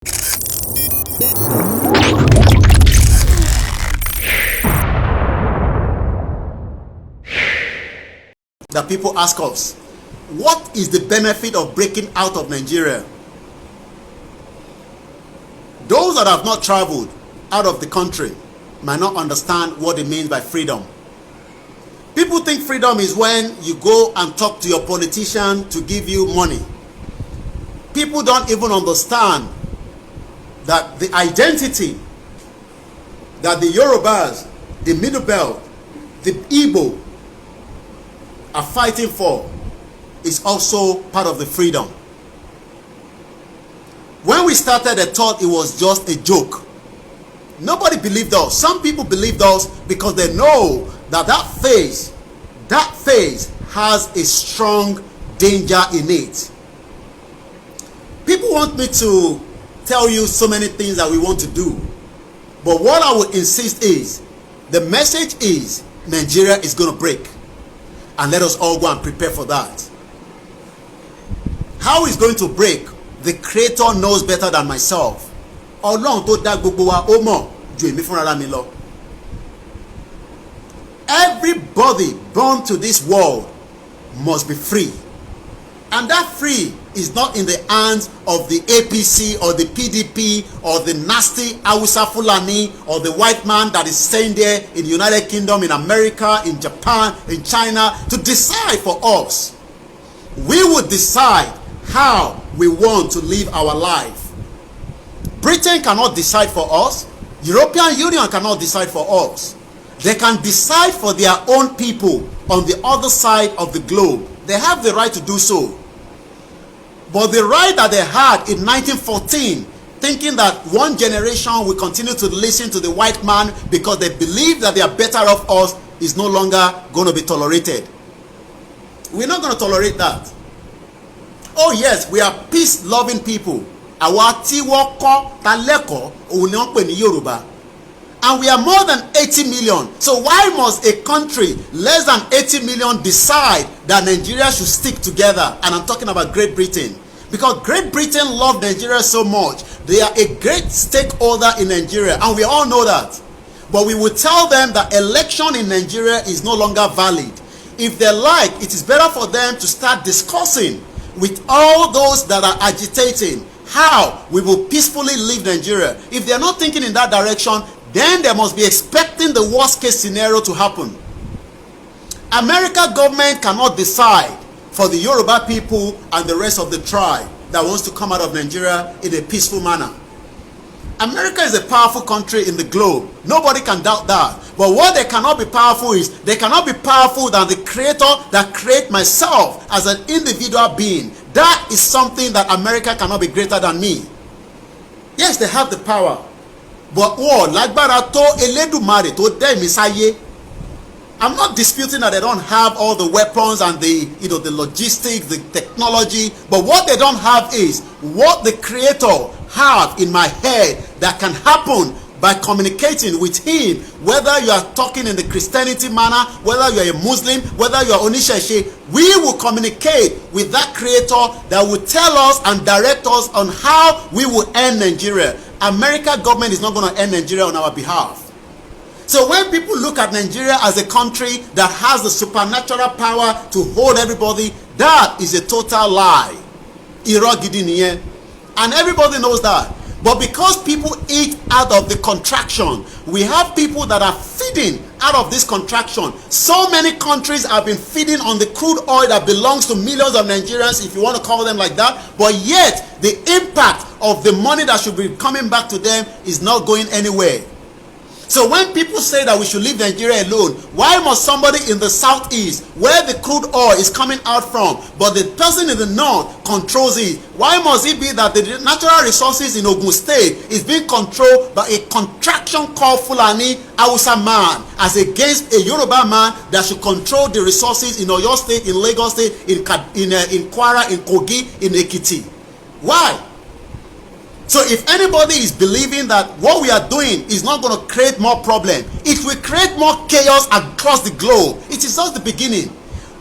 That people ask us, what is the benefit of breaking out of Nigeria? Those that have not traveled out of the country might not understand what it means by freedom. People think freedom is when you go and talk to your politician to give you money. People don't even understand that the identity that the Yorubas, the Middle Belt, the Igbo are fighting for is also part of the freedom. When we started, I thought it was just a joke. Nobody believed us. Some people believed us because they know that that phase has a strong danger in it. People want me to tell you so many things that we want to do, but what I would insist is, the message is Nigeria is going to break, and let us all go and prepare for that. How it's going to break, the Creator knows better than myself. Ọlọ́run tó dá gbogbo wa ó mọ̀ ju èmi fúnra mi lọ. Everybody born to this world must be free, and that free is not in the hands of the APC or the PDP or the nasty Hausa Fulani or the white man that is staying there in the United Kingdom, in America, in Japan, in China to decide for us. We would decide how we want to live our life. Britain cannot decide for us. European Union cannot decide for us. They can decide for their own people on the other side of the globe. They have the right to do so. But the right that they had in 1914, thinking that one generation will continue to listen to the white man because they believe that they are better off us, is no longer going to be tolerated. We're not going to tolerate that. Oh yes, we are peace-loving people. Àwa tí wọ́n kọ́ ta lẹ́kọ̀ọ́ òun ni wọ́n pè ní Yoruba. And we are more than 80 million. So why must a country less than 80 million decide that Nigeria should stick together? And I'm talking about Great Britain. Because Great Britain love Nigeria so much. They are a great stakeholder in Nigeria, and we all know that. But we will tell them that election in Nigeria is no longer valid. If they like, it is better for them to start discussing with all those that are agitating how we will peacefully leave Nigeria. If they are not thinking in that direction, then they must be expecting the worst case scenario to happen. America government cannot decide for the Yoruba people and the rest of the tribe that wants to come out of Nigeria in a peaceful manner. America is a powerful country in the globe. Nobody can doubt that. But what they cannot be powerful is, they cannot be powerful than the Creator that created myself as an individual being. That is something that America cannot be greater than me. Yes, they have the power. But lágbára tó Elédùmarè tó dá èmi sáyé. I'm not disputing that they don't have all the weapons and the the logistics, the technology, but what they don't have is what the Creator have in my head that can happen by communicating with Him. Whether you are talking in the Christianity manner, whether you are a Muslim, whether you are Oníṣẹ̀ṣe, we will communicate with that Creator that will tell us and direct us on how we will end Nigeria. America government is not going to end Nigeria on our behalf. So when people look at Nigeria as a country that has the supernatural power to hold everybody, that is a total lie. Irọ́ gidi nìyẹn. And everybody knows that. But because people eat out of the contraction, we have people that are feeding out of this contraction. So many countries have been feeding on the crude oil that belongs to millions of Nigerians, if you want to call them like that. But yet, the impact of the money that should be coming back to them is not going anywhere. So when people say that we should leave Nigeria alone, why must somebody in the southeast, where the crude oil is coming out from, but the person in the north controls it? Why must it be that the natural resources in Ogun State is being controlled by a contraction called Fulani Hausa man, as against a Yoruba man that should control the resources in Oyo State, in Lagos State, in Kwara, in Kogi, in Ekiti? Why? So if anybody is believing that what we are doing is not going to create more problem, it will create more chaos across the globe. It is just the beginning.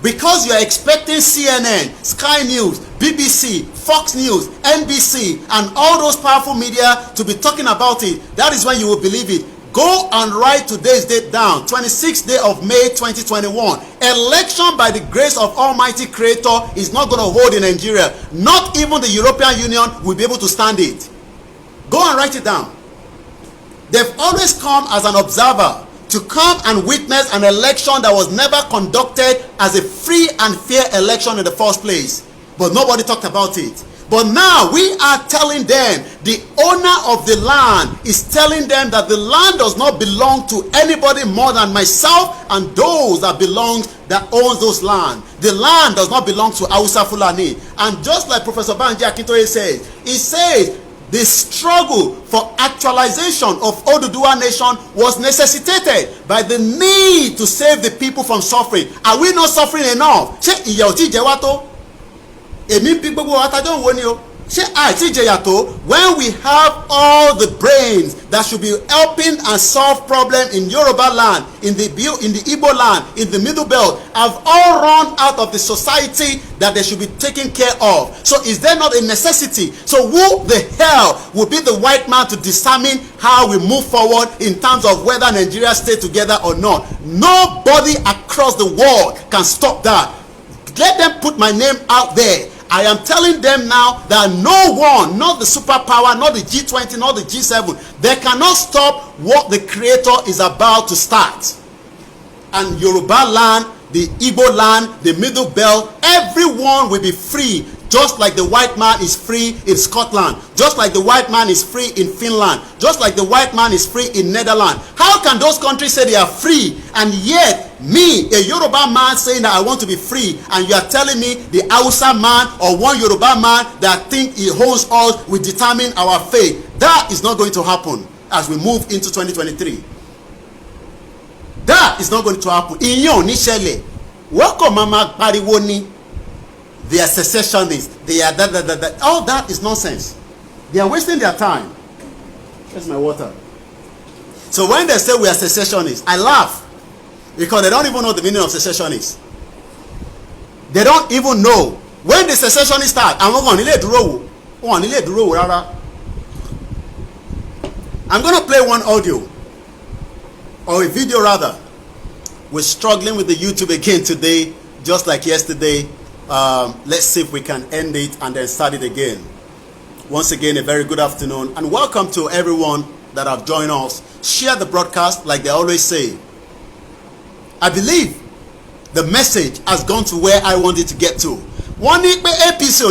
because you are expecting CNN, Sky News, BBC, Fox News, NBC, and all those powerful media to be talking about it. That is when you will believe it. Go and write today's date down, 26th day of May 2021. Election by the grace of Almighty Creator is not going to hold in Nigeria. Not even the European Union will be able to stand it. Go and write it down. They've always come as an observer to come and witness an election that was never conducted as a free and fair election in the first place. But nobody talked about it. But now we are telling them, the owner of the land is telling them that the land does not belong to anybody more than myself and those that owns those land. The land does not belong to Hausa Fulani. And just like Professor Banji Akintoye says, he says the struggle for actualization of Oduduwa nation was necessitated by the need to save the people from suffering. Are we not suffering enough? When we have all the brains that should be helping and solve problems in Yoruba land, in the Igbo land, in the Middle Belt, have all run out of the society that they should be taken care of. So is there not a necessity? So who the hell will be the white man to determine how we move forward in terms of whether Nigeria stays together or not? Nobody across the world can stop that. Let them put my name out there. I am telling them now that no one, not the superpower, not the G20, not the G7, they cannot stop what the Creator is about to start. And Yoruba land, the Igbo land, the Middle Belt, everyone will be free, just like the white man is free in Scotland, just like the white man is free in Finland, just like the white man is free in Netherlands. How can those countries say they are free, and yet me, a Yoruba man, saying that I want to be free, and you are telling me the Hausa man or one Yoruba man that think he owns us will determine our fate? That is not going to happen as we move into 2023. That is not going to happen. Welcome, Mama Pariwoni. They are secessionists. They are that. All that is nonsense. They are wasting their time. Where's my water? So when they say we are secessionists, I laugh. Because they don't even know the meaning of secessionists. They don't even know. When the secessionists start, I'm going to play one audio. Or a video rather. We're struggling with the YouTube again today, just like yesterday. Let's see if we can end it and then start it again. Once again, a very good afternoon and welcome to everyone that have joined us. Share the broadcast like they always say. I believe the message has gone to where I wanted to get to. One APC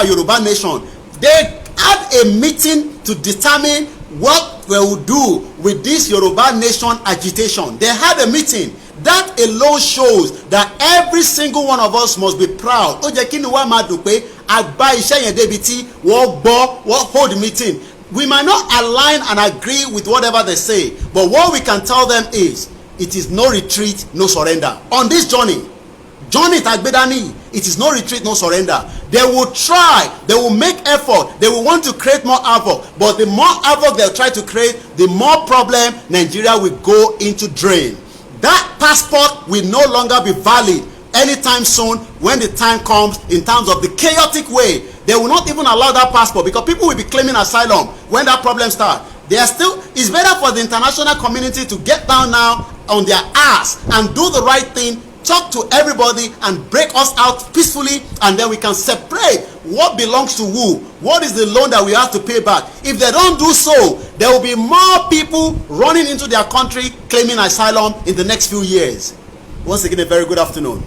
Yoruba nation, they had a meeting to determine what we will do with this Yoruba nation agitation. They had a meeting. That alone shows that every single one of us must be proud. Hold the meeting. We might not align and agree with whatever they say, but what we can tell them is it is no retreat, no surrender. On this journey Tagbedani, it is no retreat, no surrender. They will try, they will make effort, they will want to create more havoc, but the more havoc they'll try to create, the more problem Nigeria will go into drain. That passport will no longer be valid anytime soon when the time comes. In terms of the chaotic way, they will not even allow that passport because people will be claiming asylum when that problem starts. They are still, it's better for the international community to get down now on their ass and do the right thing, talk to everybody and break us out peacefully, and then we can separate what belongs to who, what is the loan that we have to pay back. If they don't do so, there will be more people running into their country claiming asylum in the next few years. Once again, a very good afternoon.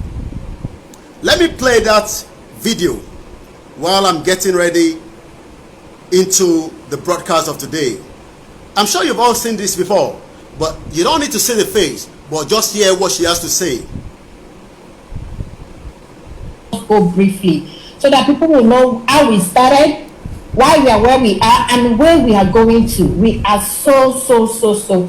Let me play that video while I'm getting ready into the broadcast of today. I'm sure you've all seen this before, but you don't need to see the face, but just hear what she has to say. Go briefly so that people will know how we started, why we are where we are, and where we are going to. We are so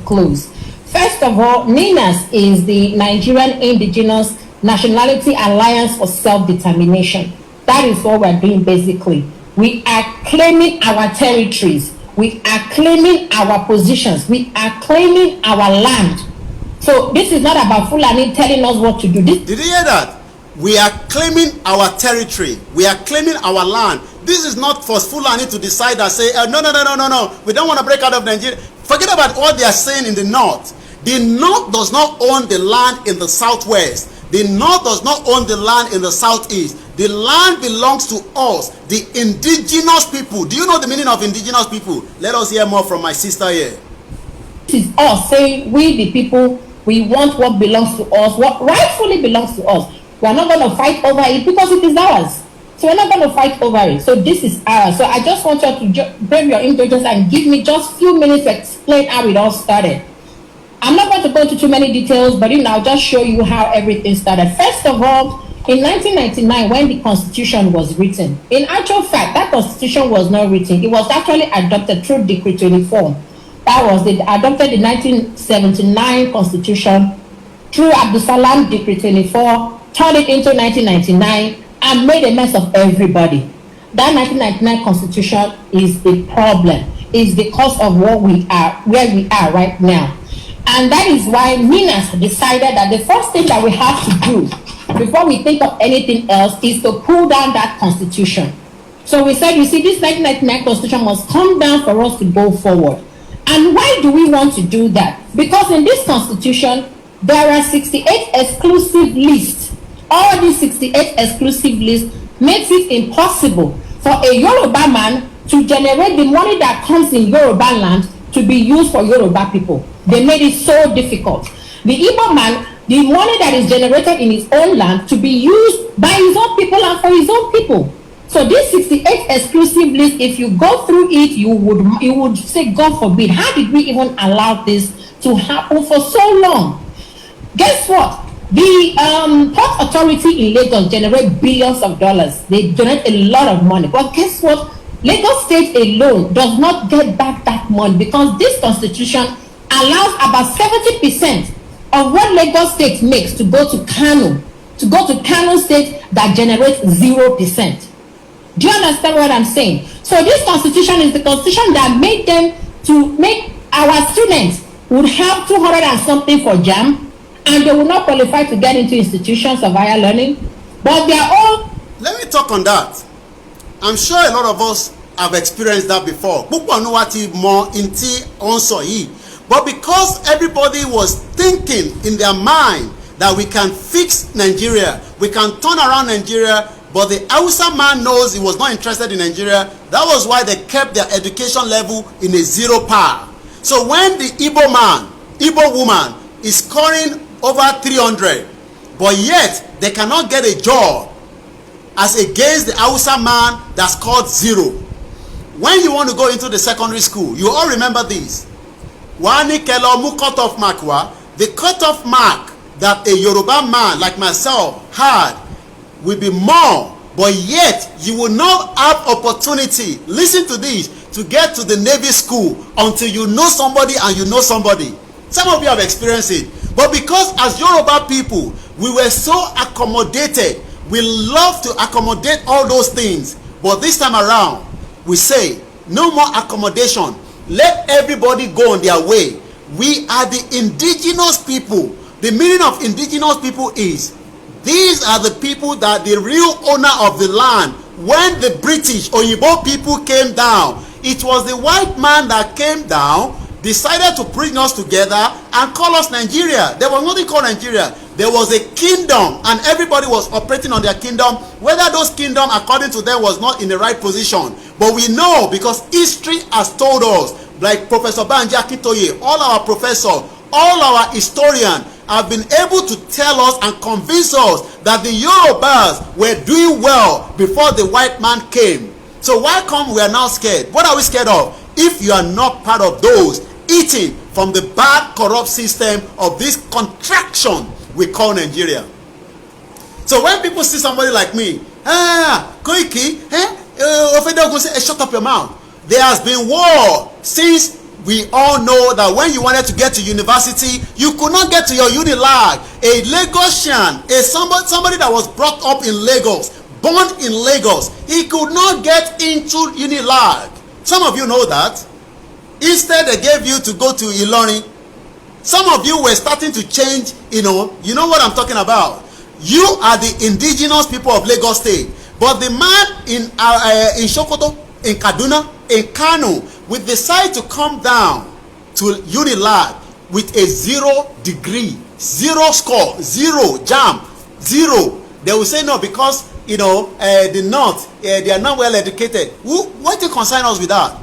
close. First of all, NINAS is the Nigerian Indigenous Nationality Alliance for Self-Determination. That is what we're doing basically. We are claiming our territories. We are claiming our positions. We are claiming our land. So this is not about Fulani telling us what to do. Did you hear that? We are claiming our territory. We are claiming our land. This is not for Fulani to decide and say, no, we don't want to break out of Nigeria. Forget about what they are saying in the north. The north does not own the land in the southwest. The north does not own the land in the southeast. The land belongs to us, the indigenous people. Do you know the meaning of indigenous people? Let us hear more from my sister here. This is us saying, we the people, we want what belongs to us, what rightfully belongs to us. We are not going to fight over it because it is ours. So we're not going to fight over it. So this is ours. So I just want you to bring your indulgence and give me just a few minutes to explain how it all started. I'm not going to go into too many details, but I'll just show you how everything started. First of all, in 1999, when the Constitution was written, in actual fact, that Constitution was not written. It was actually adopted through Decree 24. That was adopted in 1979 Constitution through Abdusalam Decree 24, turned it into 1999, and made a mess of everybody. That 1999 Constitution is the problem. Is the cause of what we are, where we are right now. And that is why Minas decided that the first thing that we have to do before we think of anything else is to pull down that Constitution. So we said, you see, this 1999 Constitution must come down for us to go forward. And why do we want to do that? Because in this Constitution, there are 68 exclusive lists. All these 68 exclusive lists makes it impossible for a Yoruba man to generate the money that comes in Yoruba land to be used for Yoruba people. They made it so difficult. The Igbo man, the money that is generated in his own land to be used by his own people and for his own people. So this 68 exclusive list, if you go through it, you would say, God forbid, how did we even allow this to happen for so long? Guess what? The Port Authority in Lagos generate billions of dollars. They donate a lot of money. But guess what? Lagos State alone does not get back that money because this Constitution allows about 70% of what Lagos State makes to go to Kano, State that generates 0%. Do you understand what I'm saying? So this Constitution is the Constitution that made them to make our students would have 200 and something for JAM, and they will not qualify to get into institutions of higher learning, but they are all. Let me talk on that. I'm sure a lot of us have experienced that before. But because everybody was thinking in their mind that we can fix Nigeria, we can turn around Nigeria, but the Hausa man knows he was not interested in Nigeria. That was why they kept their education level in a zero par. So when the Igbo woman is scoring over 300, but yet they cannot get a job as against the Hausa man that scored 0. When you want to go into the secondary school, you all remember this. The cutoff mark that a Yoruba man like myself had will be more, but yet you will not have opportunity, listen to this, to get to the Navy school until you know somebody and you know somebody. Some of you have experienced it. But because as Yoruba people, we were so accommodated, we love to accommodate all those things. But this time around, we say, no more accommodation. Let everybody go on their way. We are the indigenous people. The meaning of indigenous people is, these are the people that the real owner of the land. When the British or Igbo people came down, it was the white man that came down, decided to bring us together and call us Nigeria. There was nothing called Nigeria. There was a kingdom and everybody was operating on their kingdom. Whether those kingdom according to them was not in the right position, but we know because history has told us, like Professor Banji Akintoye, all our professors, all our historians have been able to tell us and convince us that the Yorubas were doing well before the white man came. So why come we are now scared? What are we scared of? If you are not part of those eating from the bad corrupt system of this contraction we call Nigeria. So when people see somebody like me, Koiki, shut up your mouth. There has been war since. We all know that when you wanted to get to university, you could not get to your Unilag. A Lagosian, somebody that was brought up in Lagos, born in Lagos, he could not get into Unilag. Some of you know that. Instead, they gave you to go to Ilorin. Some of you were starting to change, you know what I'm talking about. You are the indigenous people of Lagos State. But the man in Sokoto, in Kaduna, in Kano will decide to come down to Unilag with a 0 degree, 0 score, 0 jam, 0. They will say no because, you know, the North, they are not well educated. What do you concern us with that?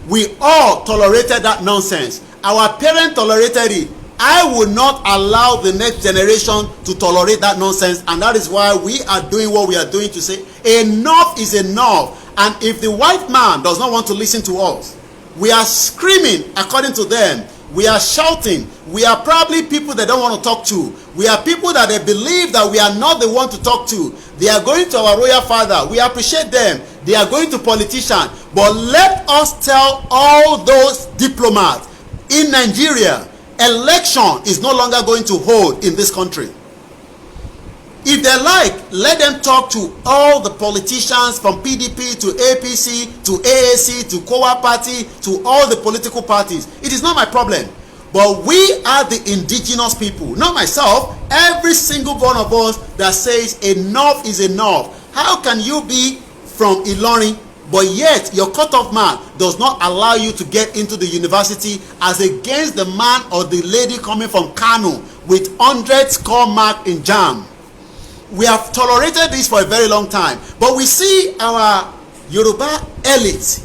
We all tolerated that nonsense. Our parents tolerated it. I will not allow the next generation to tolerate that nonsense, and that is why we are doing what we are doing, to say enough is enough. And if the white man does not want to listen to us, we are screaming according to them. We are shouting. We are probably people they don't want to talk to. We are people that they believe that we are not the one to talk to. They are going to our royal father. We appreciate them. They are going to politicians. But let us tell all those diplomats in Nigeria, election is no longer going to hold in this country. If they like, let them talk to all the politicians from PDP to APC to AAC to COA party to all the political parties. It is not my problem. But we are the indigenous people, not myself, every single one of us that says enough is enough. How can you be from Ilorin, but yet your cutoff man does not allow you to get into the university, as against the man or the lady coming from Kano with 100 score mark in JAM? We have tolerated this for a very long time, but we see our Yoruba elite.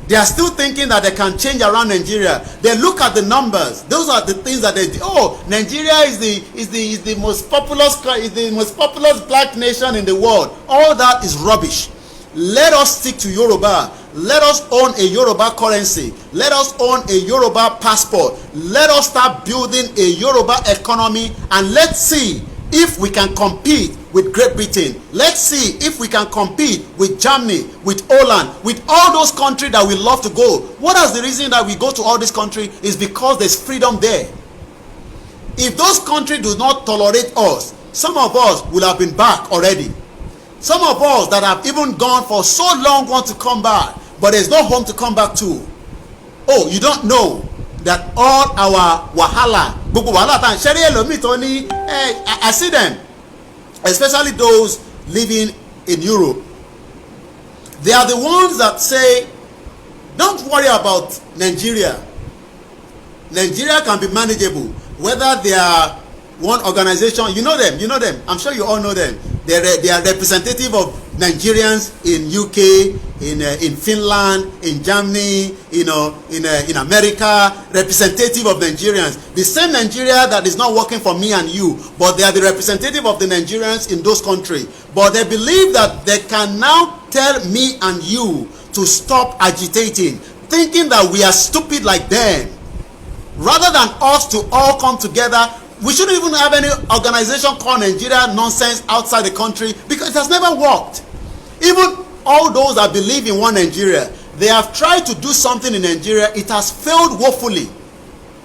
They are still thinking that they can change around Nigeria. They look at the numbers. Those are the things that they do. Oh, Nigeria is the most populous black nation in the world. All that is rubbish. Let us stick to Yoruba. Let us own a Yoruba currency. Let us own a Yoruba passport. Let us start building a Yoruba economy, and let's see if we can compete with Great Britain. Let's see if we can compete with Germany, with Holland, with all those countries that we love to go. What is the reason that we go to all these countries? Is because there's freedom there. If those countries do not tolerate us, some of us will have been back already. Some of us that have even gone for so long want to come back, but there's no home to come back to. Oh, you don't know that all our wahala, I see them, especially those living in Europe. They are the ones that say, don't worry about Nigeria. Nigeria can be manageable. Whether they are one organization, you know them, I'm sure you all know them. They are representative of Nigerians in UK, in Finland, in Germany, you know, in America, representative of Nigerians. The same Nigeria that is not working for me and you, but they are the representative of the Nigerians in those countries. But they believe that they can now tell me and you to stop agitating, thinking that we are stupid like them. Rather than us to all come together, we shouldn't even have any organization called Nigeria nonsense outside the country, because it has never worked. Even all those that believe in one Nigeria, they have tried to do something in Nigeria. It has failed woefully.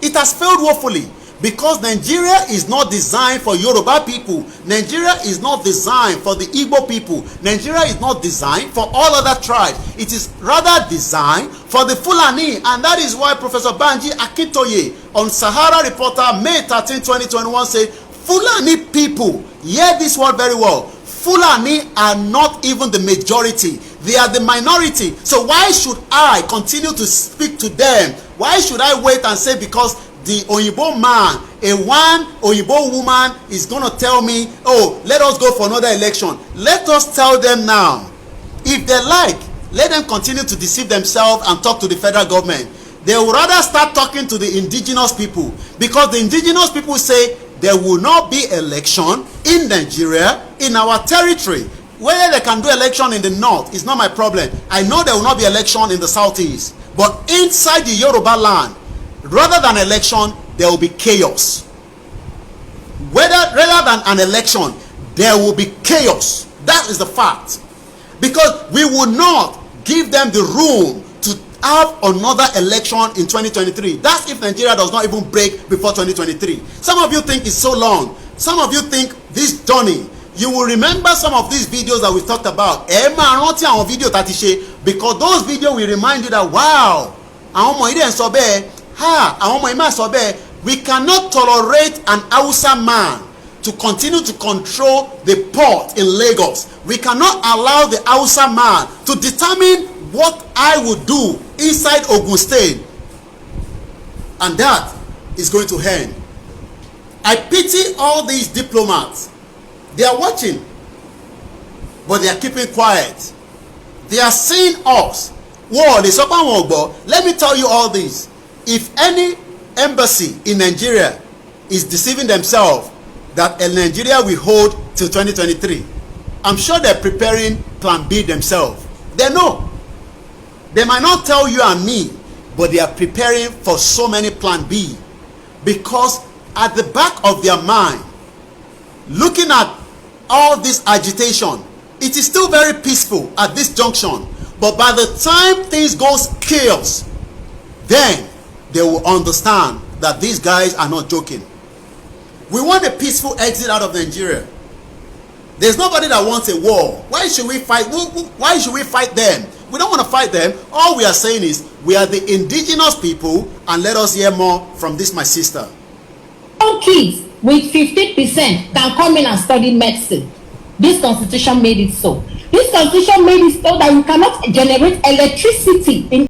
It has failed woefully, because Nigeria is not designed for Yoruba people. Nigeria is not designed for the Igbo people. Nigeria is not designed for all other tribes. It is rather designed for the Fulani, and that is why Professor Banji Akintoye on Sahara Reporter May 13, 2021 said, Fulani people, hear this word very well, Fulani are not even the majority. They are the minority. So why should I continue to speak to them? Why should I wait and say because the Oyibo man, one Oyibo woman is going to tell me, oh, let us go for another election? Let us tell them now. If they like, let them continue to deceive themselves and talk to the federal government. They will rather start talking to the indigenous people, because the indigenous people say there will not be election in Nigeria, in our territory. Whether they can do election in the north is not my problem. I know there will not be election in the southeast. But inside the Yoruba land, rather than election, there will be chaos. Rather than an election, there will be chaos. That is the fact. Because we will not give them the room to have another election in 2023. That's if Nigeria does not even break before 2023. Some of you think it's so long. Some of you think this journey, you will remember some of these videos that we talked about. Because those videos will remind you that, wow, we cannot tolerate an Hausa man to continue to control the port in Lagos. We cannot allow the Hausa man to determine what I would do inside Ogun State. And that is going to end. I pity all these diplomats. They are watching, but they are keeping quiet. They are seeing us. Whoa, let me tell you all this. If any embassy in Nigeria is deceiving themselves that Nigeria will hold till 2023, I'm sure they're preparing plan B themselves. They know. They might not tell you and me, but they are preparing for so many plan B, because at the back of their mind, looking at all this agitation, it is still very peaceful at this junction, but by the time things goes chaos, then they will understand that these guys are not joking. We want a peaceful exit out of Nigeria. There's nobody that wants a war. Why should we fight? Why should we fight them? We don't want to fight them. All we are saying is we are the indigenous people, and let us hear more from this, my sister. Young kids with 15% can come in and study medicine. This constitution made it so. This constitution made it so that you cannot generate electricity in